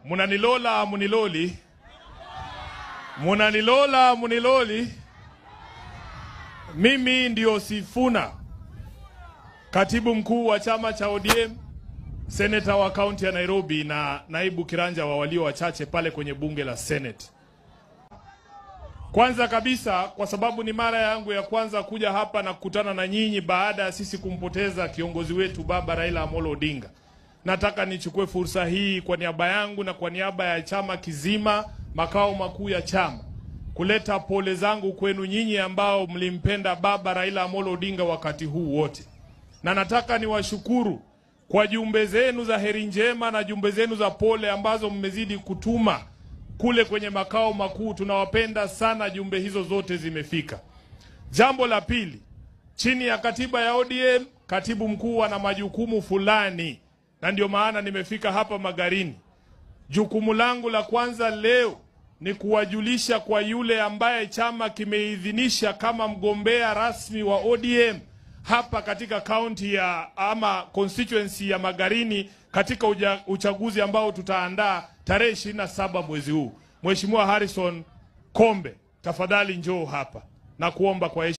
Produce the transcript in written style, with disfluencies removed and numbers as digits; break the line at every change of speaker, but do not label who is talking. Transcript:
Munanilola muniloli. Munanilola muniloli. Mimi ndio Sifuna, katibu mkuu wa chama cha ODM, seneta wa kaunti ya Nairobi na naibu kiranja wa walio wachache pale kwenye bunge la Senate. Kwanza kabisa, kwa sababu ni mara yangu ya kwanza kuja hapa na kukutana na nyinyi baada ya sisi kumpoteza kiongozi wetu Baba Raila Amolo Odinga, nataka nichukue fursa hii kwa niaba yangu na kwa niaba ya chama kizima, makao makuu ya chama, kuleta pole zangu kwenu nyinyi ambao mlimpenda Baba Raila Amolo Odinga wakati huu wote. Na nataka niwashukuru kwa jumbe zenu za heri njema na jumbe zenu za pole ambazo mmezidi kutuma kule kwenye makao makuu. Tunawapenda sana, jumbe hizo zote zimefika. Jambo la pili, chini ya katiba ya ODM, katibu mkuu ana majukumu fulani, na ndio maana nimefika hapa Magarini. Jukumu langu la kwanza leo ni kuwajulisha kwa yule ambaye chama kimeidhinisha kama mgombea rasmi wa ODM hapa katika county ya ama constituency ya Magarini katika uchaguzi ambao tutaandaa tarehe 27 mwezi huu. Mheshimiwa Harrison Kombe, tafadhali njoo hapa na kuomba kwa